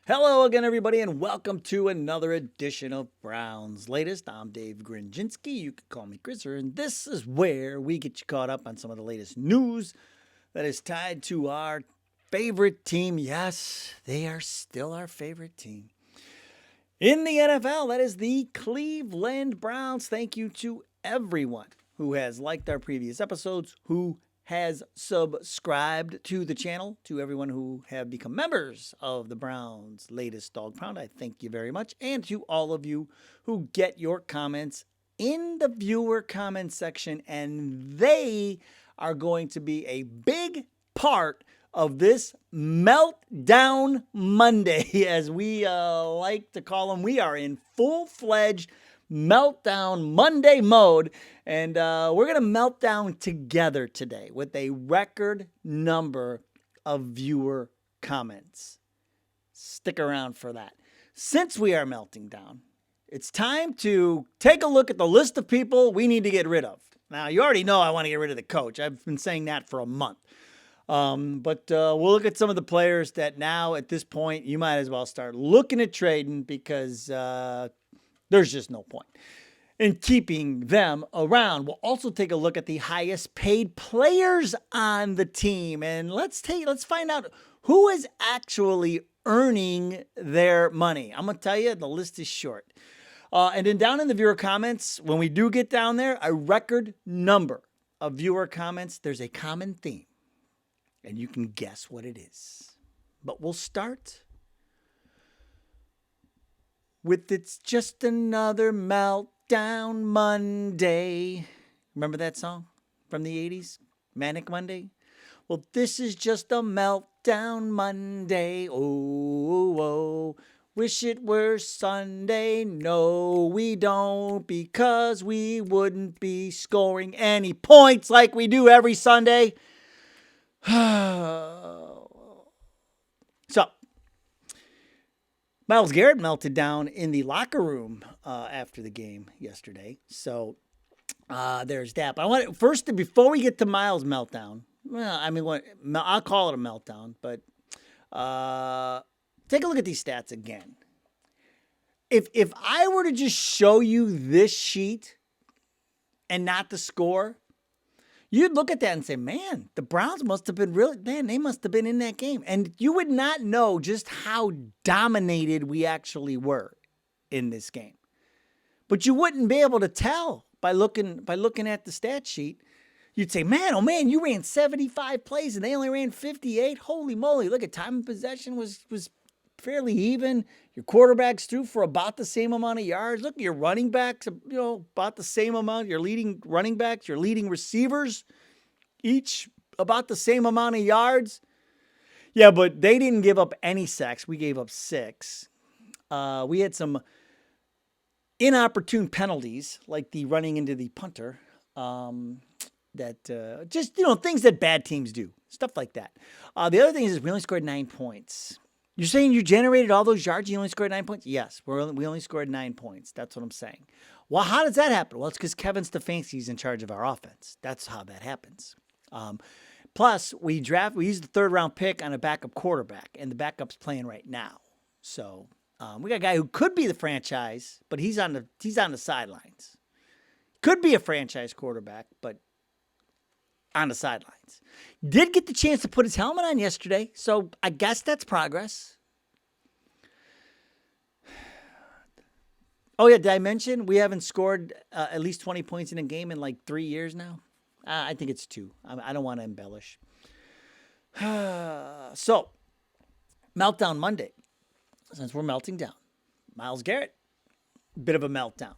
Hello again, everybody, and welcome to another edition of Brown's Latest. I'm Dave Grendzynski. You can call me Chriser, and this is where we get you caught up on some of the latest news that is tied to our favorite team. Yes, they are still our favorite team. In the NFL, that is the Cleveland Browns. Thank you to everyone who has liked our previous episodes, who has subscribed to the channel, to everyone who have become members of the Browns' latest dog pound. I thank you very much. And to all of you who get your comments in the viewer comment section, and they are going to be a big part of this Meltdown Monday, as we like to call them. We are in full-fledged Meltdown Monday mode, and we're going to melt down together today with a record number of viewer comments. Stick around for that. Since we are melting down, it's time to take a look at the list of people we need to get rid of. Now, you already know I want to get rid of the coach. I've been saying that for a month. But we'll look at some of the players that now at this point you might as well start looking at trading, because there's just no point in keeping them around. We'll also take a look at the highest paid players on the team, and let's find out who is actually earning their money. I'm gonna tell you, the list is short. And then down in the viewer comments, when we do get down there, a record number of viewer comments, there's a common theme, and you can guess what it is. But we'll start with "It's Just Another Meltdown Monday." Remember that song from the 80s? Manic Monday? Well, this is just a meltdown Monday. Oh, oh. Wish it were Sunday. No, we don't, because we wouldn't be scoring any points like we do every Sunday. So, Myles Garrett melted down in the locker room after the game yesterday. So there's that. But I want first, before we get to Myles' meltdown, I'll call it a meltdown, but take a look at these stats again. If I were to just show you this sheet and not the score, you'd look at that and say, man, the Browns must have been they must have been in that game. And you would not know just how dominated we actually were in this game. But you wouldn't be able to tell by looking at the stat sheet. You'd say, man, oh man, you ran 75 plays and they only ran 58. Holy moly, look at time of possession was fairly even. Your quarterbacks threw for about the same amount of yards. Look at your running backs, about the same amount. Your leading running backs, your leading receivers, each about the same amount of yards. Yeah, but they didn't give up any sacks. We gave up 6. We had some inopportune penalties, like the running into the punter, that just, things that bad teams do, stuff like that. The other thing is we only scored 9 points. You're saying you generated all those yards, you only scored 9 points? Yes, we only scored 9 points. That's what I'm saying. Well, how does that happen? Well, it's because Kevin Stefanski's in charge of our offense. That's how that happens. Plus, we used the 3rd-round pick on a backup quarterback, and the backup's playing right now. So we got a guy who could be the franchise, but he's on the sidelines. Could be a franchise quarterback, but on the sidelines. Did get the chance to put his helmet on yesterday, so I guess that's progress. Oh yeah, did I mention we haven't scored at least 20 points in a game in like 3 years now? I think it's 2. I don't want to embellish. So, Meltdown Monday. Since we're melting down, Myles Garrett, bit of a meltdown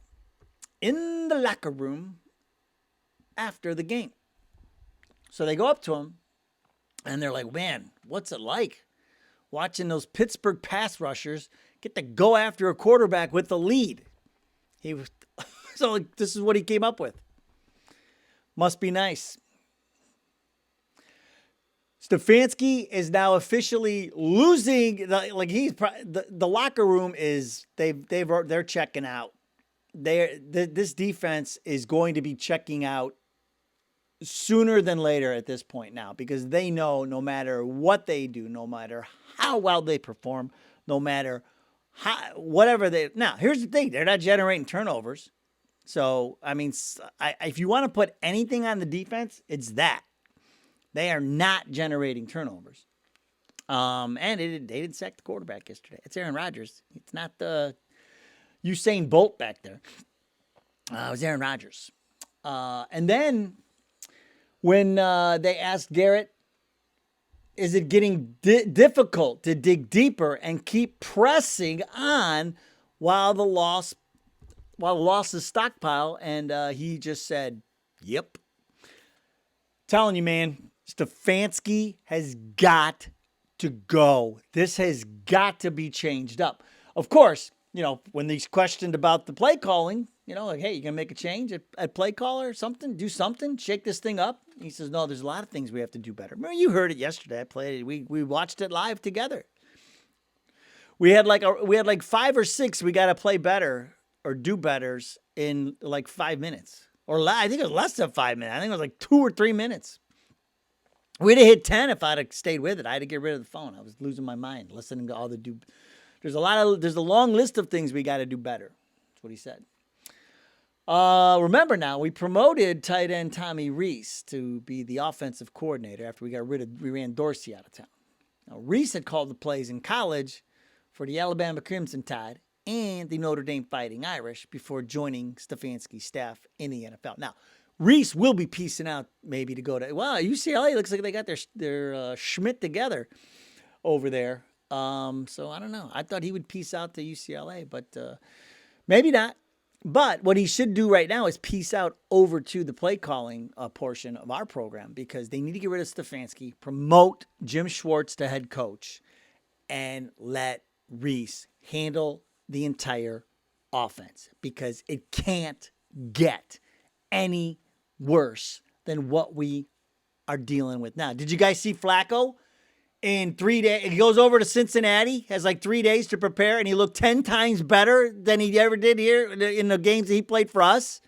in the locker room after the game. So they go up to him, and they're like, man, what's it like watching those Pittsburgh pass rushers get to go after a quarterback with the lead? This is what he came up with. Must be nice. Stefanski is now officially losing. The locker room is they're checking out. This defense is going to be checking out sooner than later at this point now, because they know no matter what they do, no matter how well they perform, no matter whatever they. Now, here's the thing: they're not generating turnovers. So, I mean, if you want to put anything on the defense, it's that they are not generating turnovers. And they didn't sack the quarterback yesterday. It's Aaron Rodgers. It's not the Usain Bolt back there. It was Aaron Rodgers. And then when they asked Garrett, is it getting difficult to dig deeper and keep pressing on while the losses stockpile? And he just said, yep. Telling you, man, Stefanski has got to go. This has got to be changed up. Of course, when he's questioned about the play calling, like, hey, you going to make a change at play call or something? Do something? Shake this thing up? He says, no, there's a lot of things we have to do better. Remember, you heard it yesterday. I played it. We watched it live together. We had like 5 or 6 we got to play better or do betters in like 5 minutes. Or I think it was less than 5 minutes. I think it was like 2 or 3 minutes. We'd have hit 10 if I'd have stayed with it. I had to get rid of the phone. I was losing my mind listening to all the There's a long list of things we got to do better. That's what he said. Remember now, we promoted tight end Tommy Reese to be the offensive coordinator after we ran Dorsey out of town. Now, Reese had called the plays in college for the Alabama Crimson Tide and the Notre Dame Fighting Irish before joining Stefanski's staff in the NFL. Now, Reese will be piecing out maybe to go to, UCLA looks like they got their Schmidt together over there. So I don't know. I thought he would piece out to UCLA, but maybe not. But what he should do right now is piece out over to the play calling portion of our program, because they need to get rid of Stefanski, promote Jim Schwartz to head coach, and let Reese handle the entire offense, because it can't get any worse than what we are dealing with now. Did you guys see Flacco? In 3 days, he goes over to Cincinnati, has like 3 days to prepare, and he looked 10 times better than he ever did here in the games that he played for us.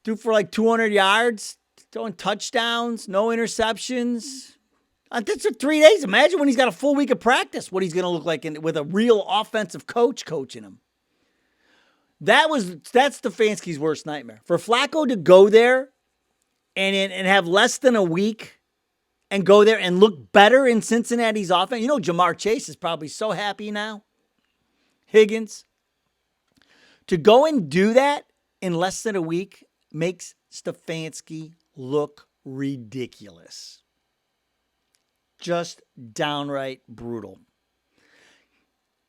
Threw for like 200 yards, throwing touchdowns, no interceptions. That's for 3 days. Imagine when he's got a full week of practice, what he's going to look like with a real offensive coach coaching him. That's Stefanski's worst nightmare. For Flacco to go there and have less than a week and go there and look better in Cincinnati's offense. Jamar Chase is probably so happy now. Higgins. To go and do that in less than a week makes Stefanski look ridiculous. Just downright brutal.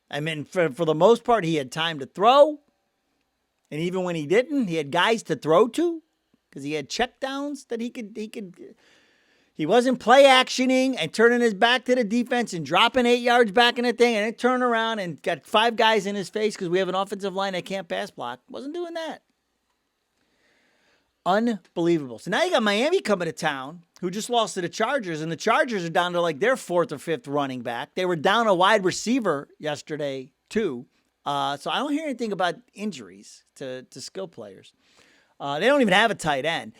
I mean, for the most part, he had time to throw. And even when he didn't, he had guys to throw to, because he had checkdowns that he could. He wasn't play actioning and turning his back to the defense and dropping 8 yards back in the thing and then turn around and got 5 guys in his face because we have an offensive line that can't pass block. Wasn't doing that. Unbelievable. So now you got Miami coming to town, who just lost to the Chargers, and the Chargers are down to like their 4th or 5th running back. They were down a wide receiver yesterday too. So I don't hear anything about injuries to skill players. They don't even have a tight end.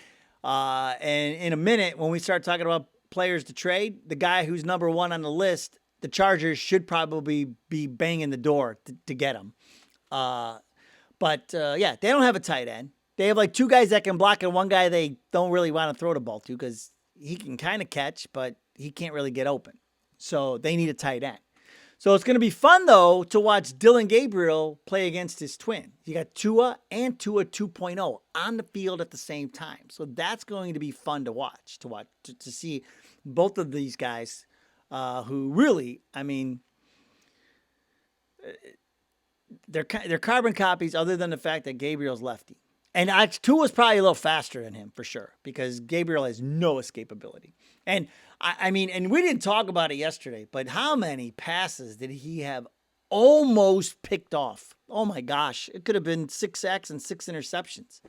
And in a minute, when we start talking about players to trade, the guy who's number 1 on the list, the Chargers should probably be banging the door to get him. But they don't have a tight end. They have like 2 guys that can block and 1 guy they don't really want to throw the ball to because he can kind of catch, but he can't really get open. So they need a tight end. So it's going to be fun, though, to watch Dillon Gabriel play against his twin. You got Tua and Tua 2.0 on the field at the same time. So that's going to be fun to watch, to see both of these guys who really, I mean, they're carbon copies other than the fact that Gabriel's lefty. And Tua's probably a little faster than him for sure because Gabriel has no escapability. And I mean, and we didn't talk about it yesterday, but how many passes did he have almost picked off? Oh my gosh, it could have been 6 sacks and 6 interceptions.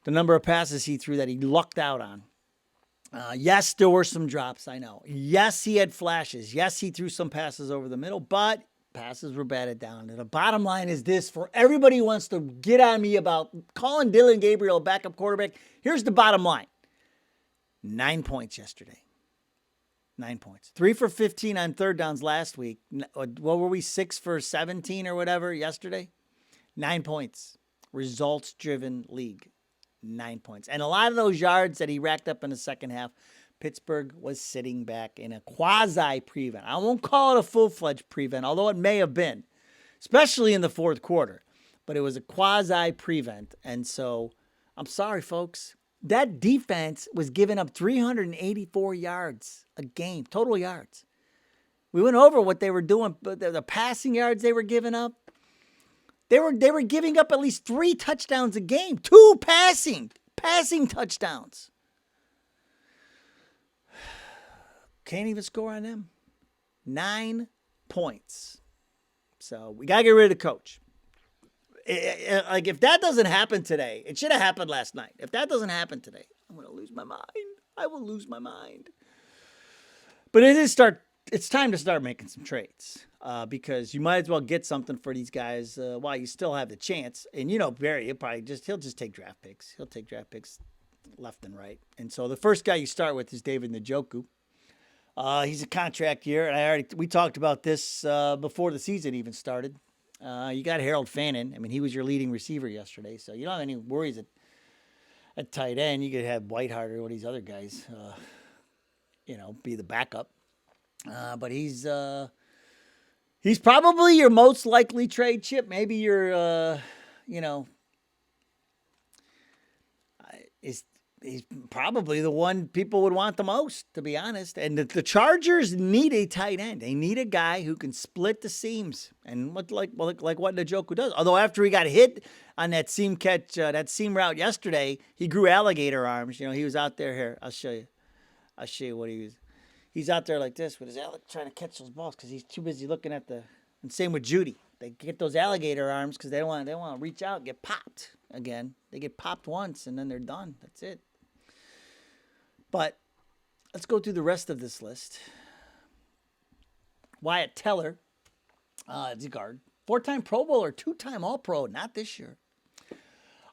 The number of passes he threw that he lucked out on. Yes, there were some drops, I know. Yes, he had flashes. Yes, he threw some passes over the middle, but passes were batted down. And the bottom line is this, for everybody who wants to get on me about calling Dillon Gabriel a backup quarterback, here's the bottom line. 9 points yesterday. 9 points. 3 for 15 on third downs last week. What were we, 6 for 17 or whatever yesterday? 9 points. Results-driven league. 9 points. And a lot of those yards that he racked up in the second half, Pittsburgh was sitting back in a quasi-prevent. I won't call it a full-fledged prevent, although it may have been, especially in the fourth quarter. But it was a quasi-prevent. And so, I'm sorry, folks. That defense was giving up 384 yards a game, total yards. We went over what they were doing, but the passing yards they were giving up. They were giving up at least 3 touchdowns a game. 2 passing touchdowns. Can't even score on them. 9 points. So we got to get rid of the coach. Like, if that doesn't happen today, it should have happened last night. If that doesn't happen today, I'm going to lose my mind. I will lose my mind. But it's time to start making some trades because you might as well get something for these guys while you still have the chance. And, Barry, he'll just take draft picks. He'll take draft picks left and right. And so the first guy you start with is David Njoku. He's a contract year, and we talked about this before the season even started. You got Harold Fannin. I mean, he was your leading receiver yesterday, so you don't have any worries at tight end. You could have Whiteheart or one of these other guys, be the backup. But he's probably your most likely trade chip. Maybe he's probably the one people would want the most, to be honest. And the Chargers need a tight end. They need a guy who can split the seams, and like what Njoku does. Although after he got hit on that seam catch, that seam route yesterday, he grew alligator arms. He was out there here. I'll show you what he was. He's out there like this with his trying to catch those balls because he's too busy looking at the. And same with Judy. They get those alligator arms because they don't want to reach out and get popped again. They get popped once and then they're done. That's it. But let's go through the rest of this list. Wyatt Teller, is a guard, 4-time Pro Bowler, 2-time All-Pro, not this year.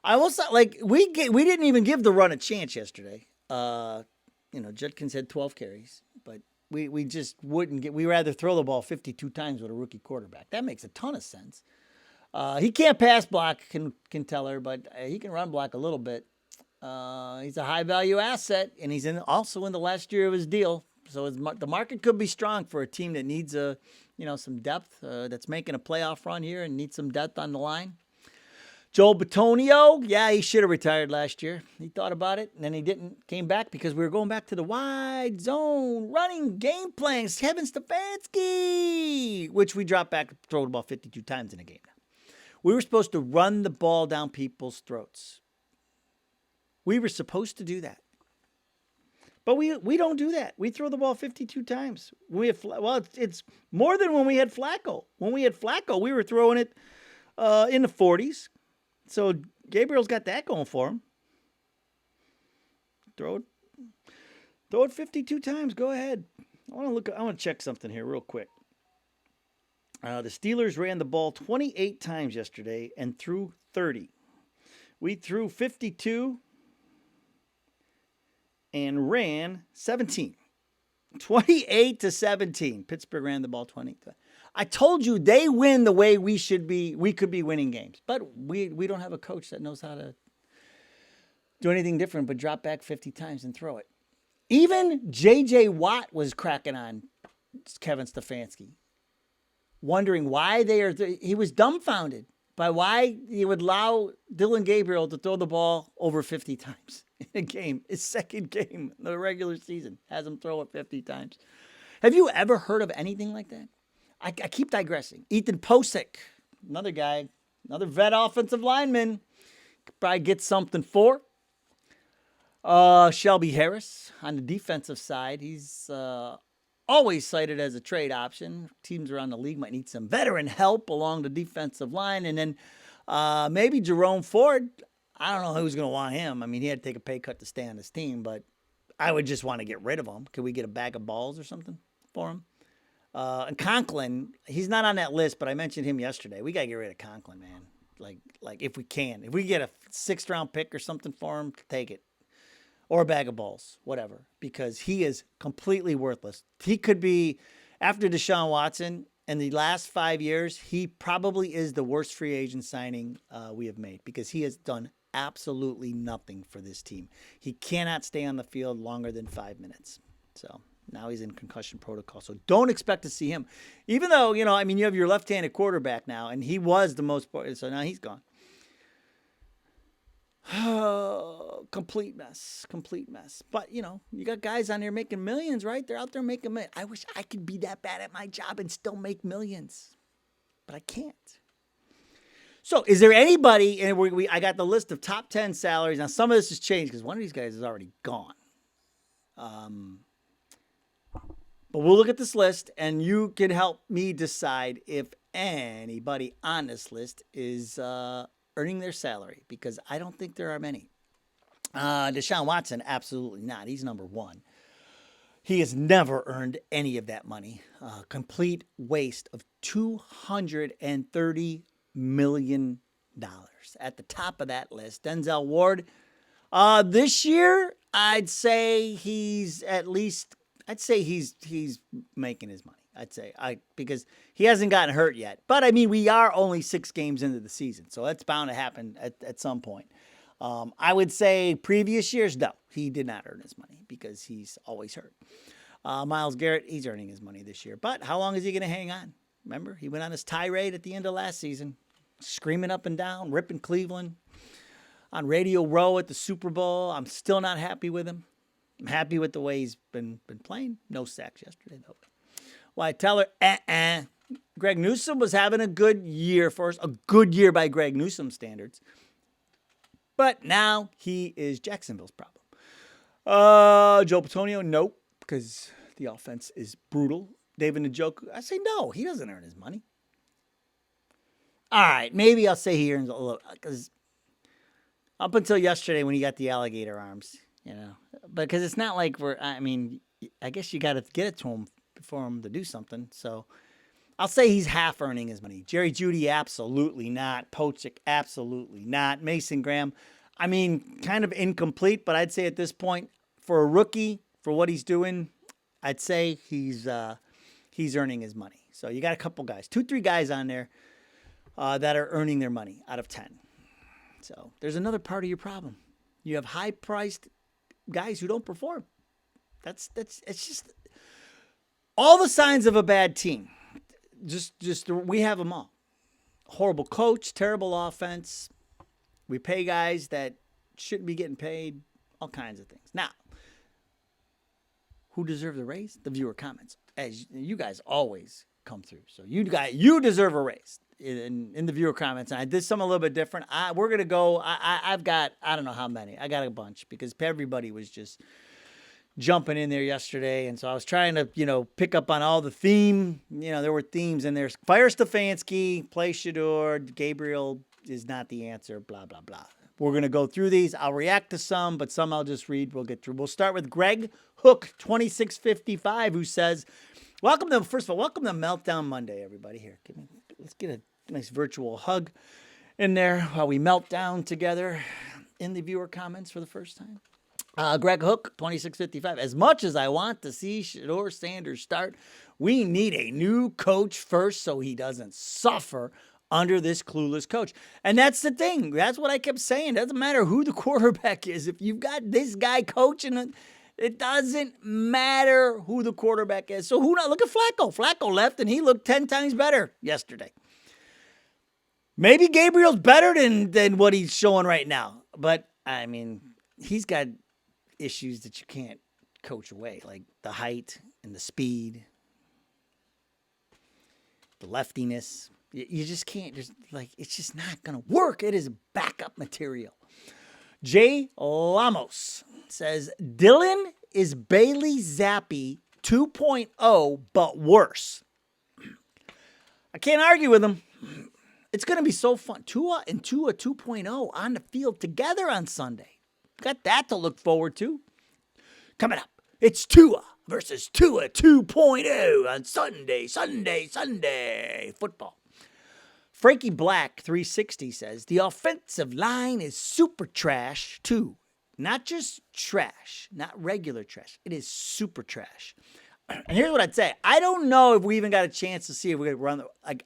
I almost thought, we didn't even give the run a chance yesterday. Judkins had 12 carries, but we just wouldn't get. We rather throw the ball 52 times with a rookie quarterback. That makes a ton of sense. He can't pass block, can Teller, but he can run block a little bit. He's a high value asset, and he's also in the last year of his deal. So the market could be strong for a team that needs some depth, that's making a playoff run here and needs some depth on the line. Joel Bitonio, he should have retired last year. He thought about it, and then he didn't. Came back because we were going back to the wide zone running game plans. Kevin Stefanski, which we dropped back, throw the ball 52 times in a game now. We were supposed to run the ball down people's throats. We were supposed to do that. But we don't do that. We throw the ball 52 times. It's more than when we had Flacco. When we had Flacco, we were throwing it in the 40s. So Gabriel's got that going for him. Throw it 52 times. Go ahead. I want to check something here real quick. The Steelers ran the ball 28 times yesterday and threw 30. We threw 52 and ran 17. 28-17. Pittsburgh ran the ball 20. I told you they win the way we should be. We could be winning games, but we don't have a coach that knows how to do anything different but drop back 50 times and throw it. Even J.J. Watt was cracking on Kevin Stefanski, wondering why he was dumbfounded by why he would allow Dillon Gabriel to throw the ball over 50 times in a game. His second game in the regular season has him throw it 50 times. Have you ever heard of anything like that? I keep digressing. Ethan Posick, another guy, another vet offensive lineman. Could probably get something for. Shelby Harris on the defensive side. He's always cited as a trade option. Teams around the league might need some veteran help along the defensive line. And then maybe Jerome Ford. I don't know who's going to want him. I mean, he had to take a pay cut to stay on this team, but I would just want to get rid of him. Could we get a bag of balls or something for him? And Conklin, he's not on that list, but I mentioned him yesterday. We got to get rid of Conklin, man. Like if we can. If we get a 6th-round pick or something for him, take it. or a bag of balls, whatever, because he is completely worthless. He could be, after Deshaun Watson, in the last 5 years, he probably is the worst free agent signing we have made because he has done absolutely nothing for this team. He cannot stay on the field longer than 5 minutes. So now he's in concussion protocol. So don't expect to see him. Even though, you have your left-handed quarterback now, and he was the most, so now he's gone. Complete mess. But, you got guys on there making millions, right? They're out there making millions. I wish I could be that bad at my job and still make millions. But I can't. So is there anybody, and I got the list of top 10 salaries. Now, some of this has changed because one of these guys is already gone. But we'll look at this list, and you can help me decide if anybody on this list is earning their salary, because I don't think there are many. Deshaun Watson, absolutely not. He's number one. He has never earned any of that money. Complete waste of $230 million at the top of that list. Denzel Ward, this year, I'd say he's making his money. Because he hasn't gotten hurt yet. But we are only 6 games into the season, so that's bound to happen at some point. I would say previous years, no, he did not earn his money because he's always hurt. Myles Garrett, he's earning his money this year. But how long is he going to hang on? Remember, he went on his tirade at the end of last season, screaming up and down, ripping Cleveland on Radio Row at the Super Bowl. I'm still not happy with him. I'm happy with the way he's been playing. No sacks yesterday, though. Wyatt Teller, Greg Newsome was having a good year for us. A good year by Greg Newsome standards. But now he is Jacksonville's problem. Joe Patonio, nope, because the offense is brutal. David Njoku, I say no, he doesn't earn his money. All right, maybe I'll say he earns a little, because up until yesterday when he got the alligator arms, because it's not like I guess you got to get it to him for him to do something. So I'll say he's half earning his money. Jerry Jeudy, absolutely not. Pochick, absolutely not. Mason Graham, kind of incomplete, but I'd say at this point, for a rookie, for what he's doing, I'd say he's earning his money. So you got a couple guys, 2-3 guys on there that are earning their money out of 10. So there's another part of your problem. You have high-priced guys who don't perform. It's just all the signs of a bad team. Just we have them all. Horrible coach, terrible offense. We pay guys that shouldn't be getting paid. All kinds of things. Now, who deserve the raise? The viewer comments. As you guys always come through. So you deserve a raise in the viewer comments. And I did something a little bit different. We're gonna go. I've got, I don't know how many. I got a bunch because everybody was just jumping in there yesterday, and so I was trying to, pick up on all the theme. There were themes in there. Fire Stefanski, play Shador, Gabriel is not the answer, blah, blah, blah. We're going to go through these. I'll react to some, but some I'll just read. We'll get through. We'll start with Greg Hook, 2655, who says, first of all, welcome to Meltdown Monday, everybody. Here, let's get a nice virtual hug in there while we melt down together in the viewer comments for the first time. Greg Hook, 2655. As much as I want to see Shador Sanders start, we need a new coach first so he doesn't suffer under this clueless coach. And that's the thing. That's what I kept saying. It doesn't matter who the quarterback is. If you've got this guy coaching, it doesn't matter who the quarterback is. So look at Flacco. Flacco left and he looked 10 times better yesterday. Maybe Gabriel's better than what he's showing right now. But, he's got issues that you can't coach away, like the height and the speed, the leftiness. You just can't, it's just not going to work. It is backup material. Jay Lamos says, Dillon is Bailey Zappi 2.0, but worse. I can't argue with him. It's going to be so fun. Tua and Tua 2.0 on the field together on Sunday. Got that to look forward to. Coming up, it's Tua versus Tua 2.0 on Sunday football. Frankie Black, 360, says, the offensive line is super trash, too. Not just trash, not regular trash. It is super trash. And here's what I'd say. I don't know if we even got a chance to see if we could run.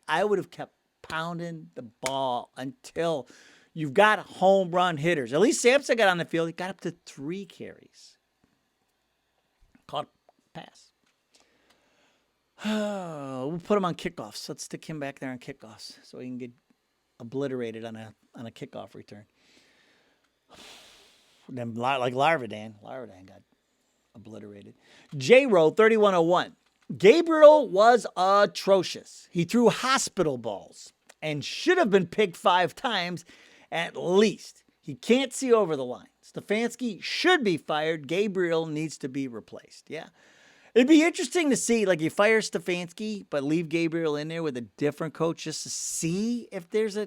I would have kept pounding the ball until you've got home run hitters. At least Sampson got on the field. He got up to 3 carries. Caught a pass. We'll put him on kickoffs. Let's stick him back there on kickoffs so he can get obliterated on a kickoff return. Then like Larvadan got obliterated. J-Row 3101. Gabriel was atrocious. He threw hospital balls and should have been picked 5 times at least. He can't see over the line. Stefanski should be fired. Gabriel needs to be replaced. Yeah. It'd be interesting to see, like, you fire Stefanski, but leave Gabriel in there with a different coach just to see if there's a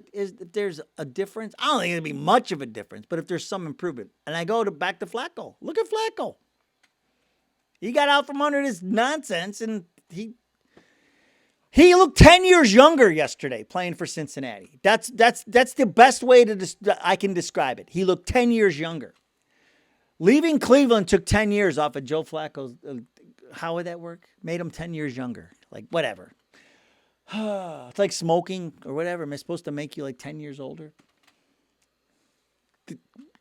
difference. I don't think it'd be much of a difference, but if there's some improvement. And I go back to Flacco. Look at Flacco. He got out from under this nonsense, and he looked 10 years younger yesterday playing for Cincinnati. That's the best way I can describe it. He looked 10 years younger. Leaving Cleveland took 10 years off of Joe Flacco's. How would that work? Made him 10 years younger. Like, whatever. It's like smoking or whatever. Am I supposed to make you like 10 years older?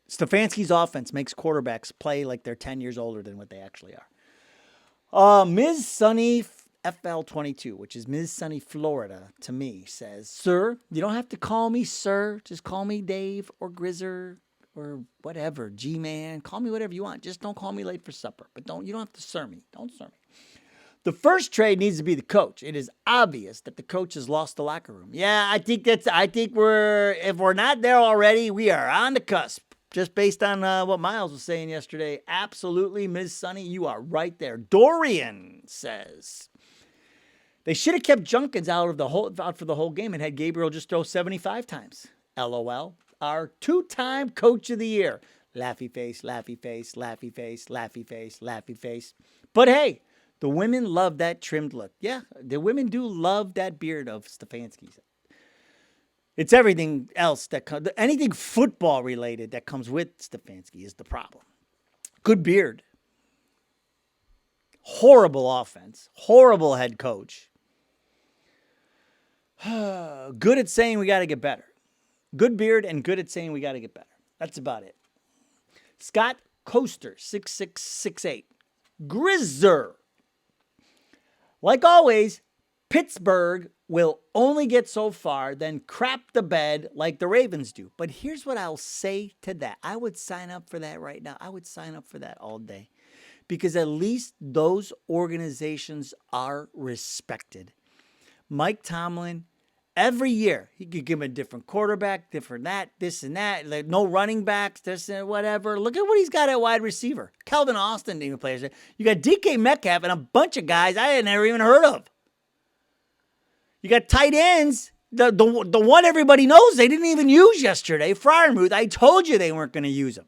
Stefanski's offense makes quarterbacks play like they're 10 years older than what they actually are. Ms. Sunny FL22, which is Ms. Sunny Florida, to me, says, "Sir, you don't have to call me sir. Just call me Dave or Grizzer or whatever, G-Man. Call me whatever you want. Just don't call me late for supper. But you don't have to sir me. Don't sir me. The first trade needs to be the coach. It is obvious that the coach has lost the locker room. Yeah, I think if we're not there already, we are on the cusp. Just based on what Miles was saying yesterday. Absolutely, Ms. Sunny, you are right there. Dorian says they should have kept Junkins out for the whole game and had Gabriel just throw 75 times. LOL. Our 2-time coach of the year. Laughy face, laughy face, laughy face, laughy face, laughy face. But hey, the women love that trimmed look. Yeah, the women do love that beard of Stefanski's. It's everything else anything football related that comes with Stefanski is the problem. Good beard. Horrible offense. Horrible head coach. Good at saying we got to get better. Good beard and good at saying we got to get better. That's about it. Scott Coaster, 6668. Grizzer. Like always, Pittsburgh will only get so far, then crap the bed like the Ravens do. But here's what I'll say to that. I would sign up for that right now. I would sign up for that all day. Because at least those organizations are respected. Mike Tomlin, every year, he could give him a different quarterback, different that, this and that. Like, no running backs, this and whatever. Look at what he's got at wide receiver. Calvin Austin didn't even play. You got DK Metcalf and a bunch of guys I had never even heard of. You got tight ends. The one everybody knows they didn't even use yesterday, Freiermuth. I told you they weren't going to use him.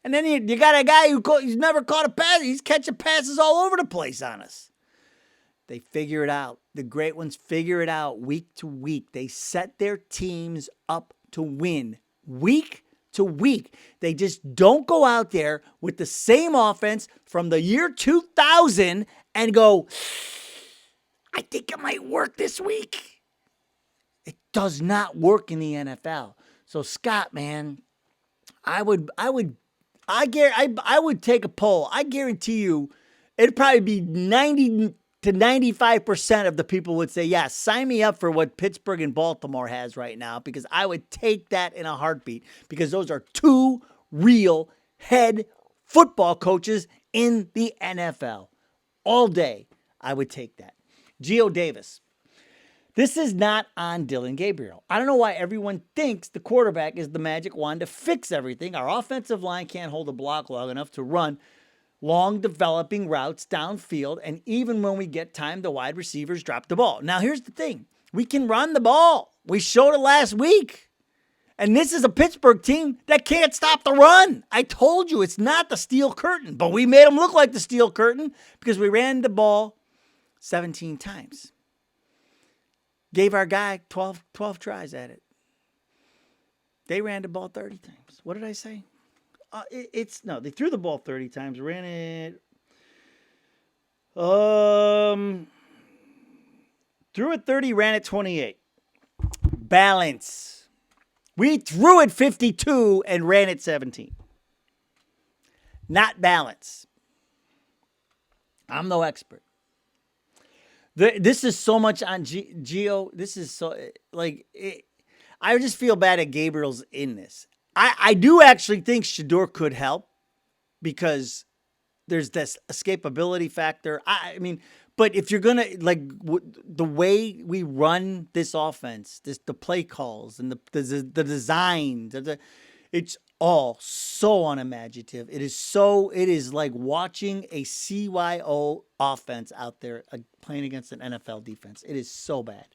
And then you got a guy he's never caught a pass. He's catching passes all over the place on us. They figure it out. The great ones figure it out week to week. They set their teams up to win week to week. They just don't go out there with the same offense from the year 2000 and go, I think it might work this week. It does not work in the NFL. So Scott, man, I would take a poll. I guarantee you it'd probably be 90 to 95% of the people would say, yeah, sign me up for what Pittsburgh and Baltimore has right now, because I would take that in a heartbeat, because those are 2 real head football coaches in the NFL. All day, I would take that. Geo Davis. This is not on Dillon Gabriel. I don't know why everyone thinks the quarterback is the magic wand to fix everything. Our offensive line can't hold a block long enough to run long developing routes downfield, and even when we get time, the wide receivers drop the ball. Now, here's the thing. We can run the ball. We showed it last week. And this is a Pittsburgh team that can't stop the run. I told you it's not the steel curtain, but we made them look like the steel curtain because we ran the ball 17 times. Gave our guy 12 tries at it. They ran the ball 30 times. What did I say? They threw the ball 30 times, ran it. Threw it 30, ran it 28. Balance. We threw it 52 and ran it 17. Not balance. I'm no expert. This is so much on Gio. This is so, I just feel bad that Gabriel's in this. I do actually think Shador could help because there's this escapability factor. I mean, but if you're going to, the way we run this offense, the play calls and the designs, it's all so unimaginative. It is like watching a CYO offense out there playing against an NFL defense. It is so bad.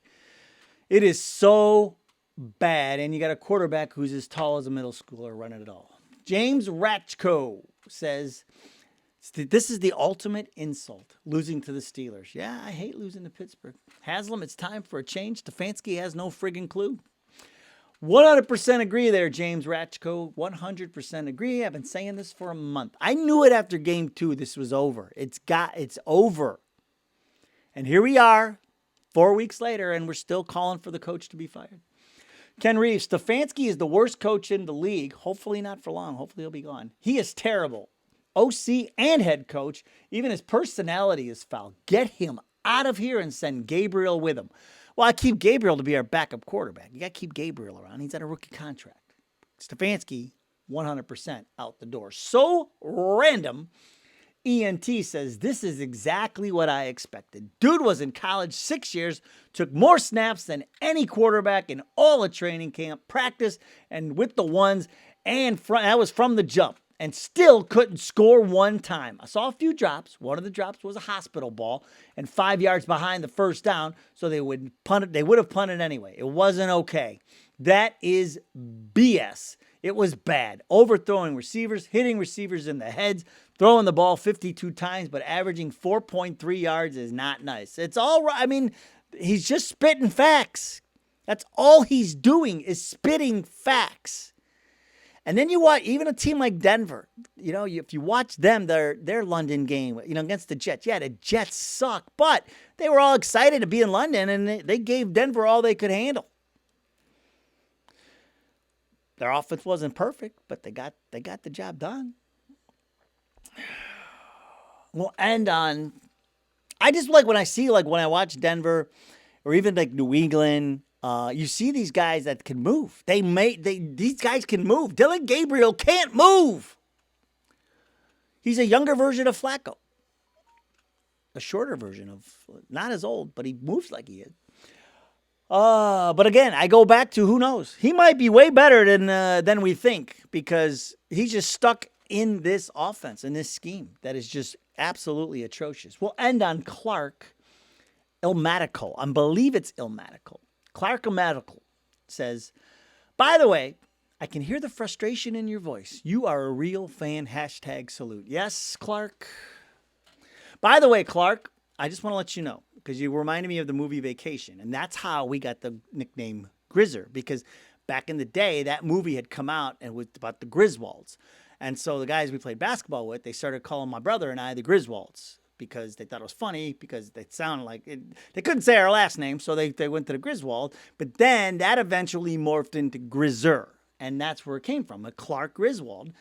It is so bad. And you got a quarterback who's as tall as a middle schooler running it all. James Ratchko says, this is the ultimate insult, losing to the Steelers. Yeah, I hate losing to Pittsburgh. Haslam, it's time for a change. Stefanski has no friggin' clue. 100% agree there, James Ratchko. 100% agree. I've been saying this for a month. I knew it after game 2. This was over. It's over. And here we are, 4 weeks later, and we're still calling for the coach to be fired. Ken Reeves, Stefanski is the worst coach in the league. Hopefully not for long. Hopefully he'll be gone. He is terrible. OC and head coach. Even his personality is foul. Get him out of here and send Gabriel with him. Well, I keep Gabriel to be our backup quarterback. You got to keep Gabriel around. He's at a rookie contract. Stefanski, 100% out the door. So random. ENT says, this is exactly what I expected. Dude was in college 6 years, took more snaps than any quarterback in all of training camp, practice, and with the ones, and that was from the jump. And still couldn't score one time. I saw a few drops. One of the drops was a hospital ball and 5 yards behind the first down, so they would punt it. They would have punted anyway. It wasn't okay. That is BS. It was bad. Overthrowing receivers, hitting receivers in the heads, throwing the ball 52 times, but averaging 4.3 yards is not nice. It's all right. I mean, he's just spitting facts. That's all he's doing is spitting facts. And then you watch even a team like Denver. If you watch them, their London game, against the Jets. Yeah, the Jets suck, but they were all excited to be in London, and they gave Denver all they could handle. Their offense wasn't perfect, but they got the job done. We'll end on. I just like when I watch Denver, or even like New England. You see these guys that can move. These guys can move. Dillon Gabriel can't move. He's a younger version of Flacco. A shorter version of, not as old, but he moves like he is. But again, I go back to who knows. He might be way better than we think because he's just stuck in this offense, in this scheme that is just absolutely atrocious. We'll end on Clark Ilmatical. I believe it's Ilmatical. Clark Ilmatical says, by the way, I can hear the frustration in your voice. You are a real fan. #salute. Yes, Clark. By the way, Clark, I just want to let you know, because you reminded me of the movie Vacation, and that's how we got the nickname Grizzer, because back in the day, that movie had come out and was about the Griswolds. And so the guys we played basketball with, they started calling my brother and I the Griswolds, because they thought it was funny, because they sounded like it. They couldn't say our last name, so they went to the Griswold. But then that eventually morphed into Grizzer, and that's where it came from, a Clark Griswold.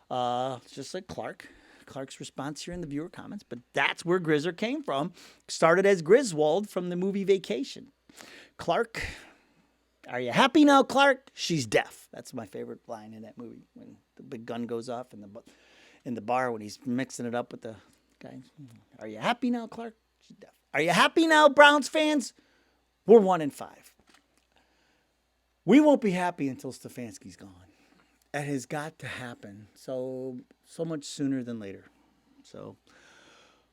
Just like Clark's response here in the viewer comments, but that's where Grizzer came from. Started as Griswold from the movie Vacation. Clark, are you happy now, Clark? She's deaf. That's my favorite line in that movie, when the big gun goes off in the bar when he's mixing it up with the guy. Are you happy now, Clark? She's deaf. Are you happy now, Browns fans? We're 1-5. We won't be happy until Stefanski's gone. That has got to happen so much sooner than later.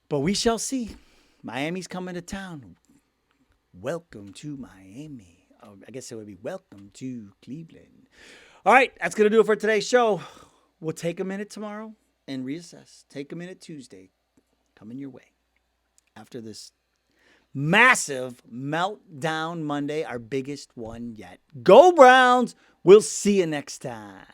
But we shall see. Miami's coming to town. Welcome to Miami. Oh, I guess it would be welcome to Cleveland. All right, that's going to do it for today's show. We'll take a minute tomorrow and reassess. Take a minute Tuesday. Coming your way. After this massive meltdown Monday, our biggest one yet. Go Browns! We'll see you next time.